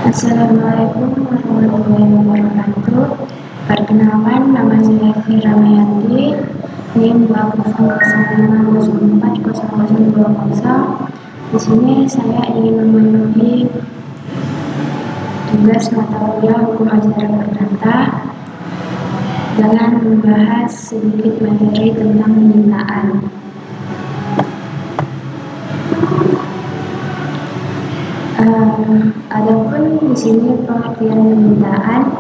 Assalamualaikum warahmatullahi wabarakatuh. Perkenalkan, nama saya Fira Mayanti, NIM 2005040020. Di sini saya ingin memenuhi tugas mata kuliah Hukum Acara Perdata dengan membahas sedikit materi tentang penyitaan. Adapun di sini pengertian penyitaan,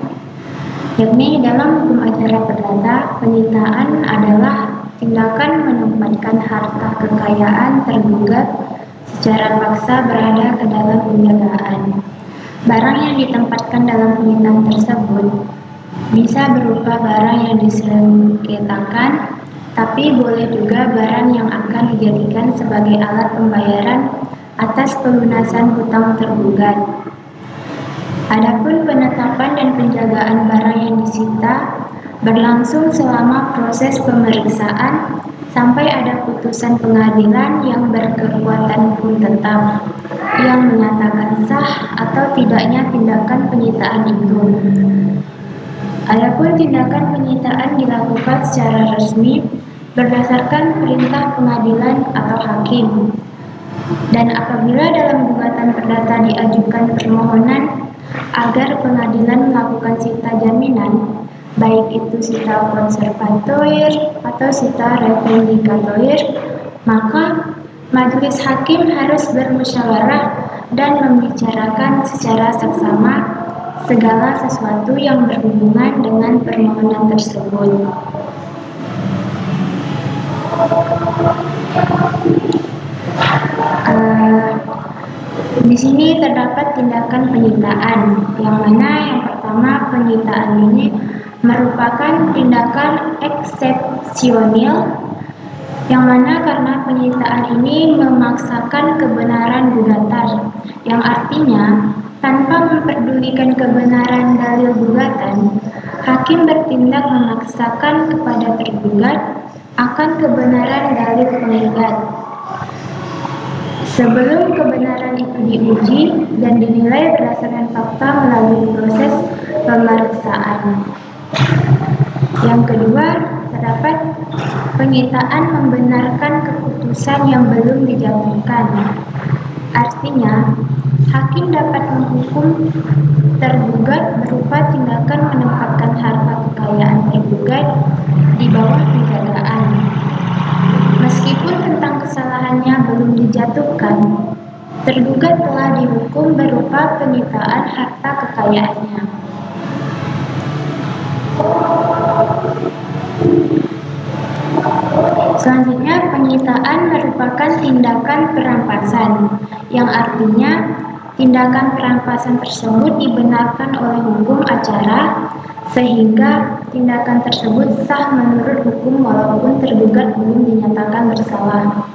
yakni dalam hukum acara perdata, penyitaan adalah tindakan menempatkan harta kekayaan tergugat secara paksa berada ke dalam penjagaan. Barang yang ditempatkan dalam penyitaan tersebut bisa berupa barang yang disengketakan, tapi boleh juga barang yang akan dijadikan sebagai alat pembayaran atas pelunasan hutang tergugat. Adapun penetapan dan penjagaan barang yang disita berlangsung selama proses pemeriksaan sampai ada putusan pengadilan yang berkekuatan hukum tetap yang menyatakan sah atau tidaknya tindakan penyitaan itu. Adapun tindakan penyitaan dilakukan secara resmi berdasarkan perintah pengadilan atau hakim. Dan apabila dalam gugatan perdata diajukan permohonan agar pengadilan melakukan sita jaminan, baik itu sita konservatoir atau sita revendicatoir, maka majelis hakim harus bermusyawarah dan membicarakan secara seksama segala sesuatu yang berhubungan dengan permohonan tersebut. Di sini terdapat tindakan penyitaan, yang mana yang pertama penyitaan ini merupakan tindakan eksepsional, yang mana karena penyitaan ini memaksakan kebenaran gugatan, yang artinya tanpa memperdulikan kebenaran dalil gugatan, hakim bertindak memaksakan kepada tergugat akan kebenaran dalil penggugat. Sebelum kebenaran itu diuji dan dinilai berdasarkan fakta melalui proses pemeriksaan. Yang kedua, terdapat penyitaan membenarkan keputusan yang belum dijatuhkan. Artinya, hakim dapat menghukum tergugat berupa tindakan menempatkan harta kekayaan tergugat di bawah penjagaan. Meskipun tentang kesalahannya belum dijatuhkan, tergugat telah dihukum berupa penyitaan harta kekayaannya. Selanjutnya, penyitaan merupakan tindakan perampasan, yang artinya tindakan perampasan tersebut dibenarkan oleh hukum acara sehingga tindakan tersebut sah menurut hukum walaupun tergugat belum dinyatakan bersalah.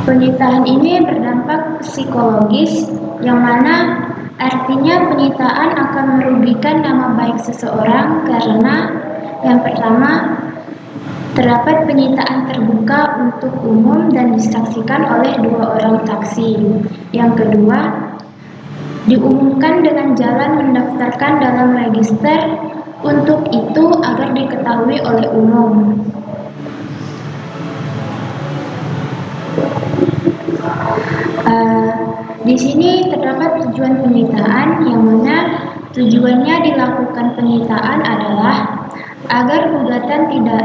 Penyitaan ini berdampak psikologis, yang mana artinya penyitaan akan merugikan nama baik seseorang karena yang pertama, terdapat penyitaan terbuka untuk umum dan disaksikan oleh 2 orang saksi. Yang kedua, diumumkan dengan jalan mendaftarkan dalam register untuk itu agar diketahui oleh umum. Di sini terdapat tujuan penyitaan, yang mana tujuannya dilakukan penyitaan adalah agar gugatan tidak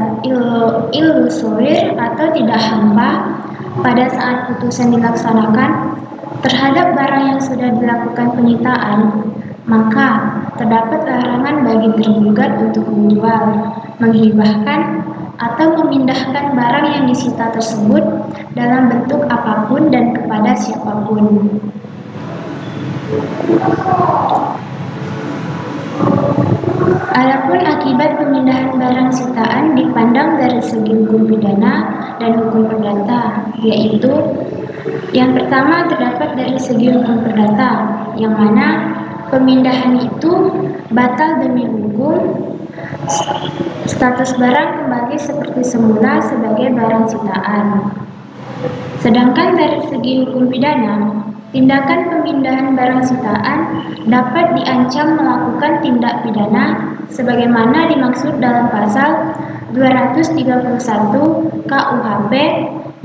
ilusorir atau tidak hampa pada saat putusan dilaksanakan terhadap barang yang sudah dilakukan penyitaan, maka terdapat larangan bagi tergugat untuk menjual, menghibahkan, atau memindahkan barang yang disita tersebut dalam bentuk apapun dan kepada siapapun. Adapun akibat pemindahan barang sitaan dipandang dari segi hukum pidana dan hukum perdata, yaitu yang pertama terdapat dari segi hukum perdata, yang mana pemindahan itu batal demi hukum, status barang kembali seperti semula sebagai barang sitaan. Sedangkan dari segi hukum pidana, Tindakan pemindahan barang sitaan dapat diancam melakukan tindak pidana sebagaimana dimaksud dalam pasal 231 KUHP,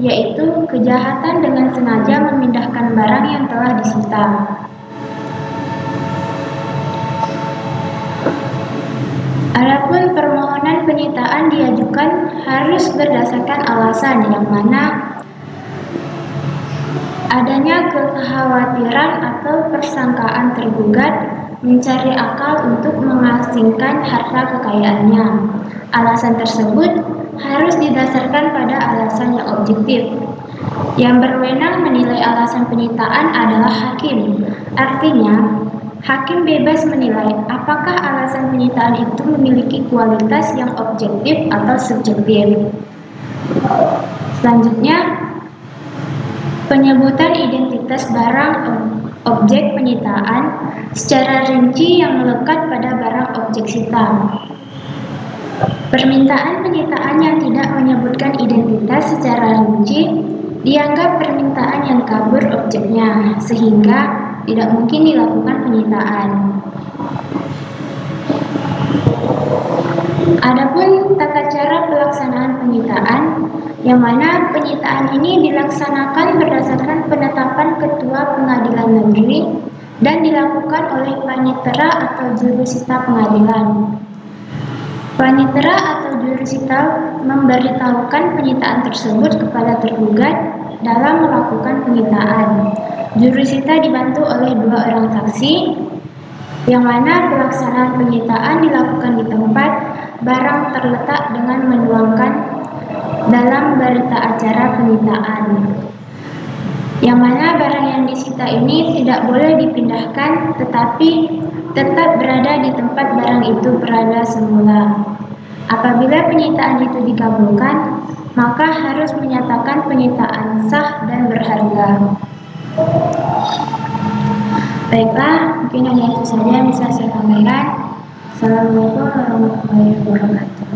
yaitu kejahatan dengan sengaja memindahkan barang yang telah disita. Adapun permohonan penyitaan diajukan harus berdasarkan alasan yang mana adanya kekhawatiran atau persangkaan tergugat mencari akal untuk mengasingkan harta kekayaannya. Alasan tersebut harus didasarkan pada alasan yang objektif. Yang berwenang menilai alasan penyitaan adalah hakim. Artinya, hakim bebas menilai apakah alasan penyitaan itu memiliki kualitas yang objektif atau subjektif. Selanjutnya, penyebutan identitas barang objek penyitaan secara rinci yang melekat pada barang objek sita. Permintaan penyitaan yang tidak menyebutkan identitas secara rinci dianggap permintaan yang kabur objeknya, sehingga tidak mungkin dilakukan penyitaan. Adapun tata cara pelaksanaan penyitaan, yang mana penyitaan ini dilaksanakan berdasarkan penetapan Ketua Pengadilan Negeri dan dilakukan oleh panitera atau jurusita pengadilan. Panitera atau jurusita memberitahukan penyitaan tersebut kepada tergugat dalam melakukan penyitaan. Jurusita dibantu oleh 2 orang saksi, yang mana pelaksanaan penyitaan dilakukan di tempat barang terletak dengan menuangkan dalam berita acara penyitaan, yang mana barang yang disita ini tidak boleh dipindahkan tetapi tetap berada di tempat barang itu berada semula. Apabila penyitaan itu dikabulkan, maka harus menyatakan penyitaan sah dan berharga. Baiklah, mungkin hanya itu saja yang bisa saya sampaikan. Assalamualaikum warahmatullahi wabarakatuh.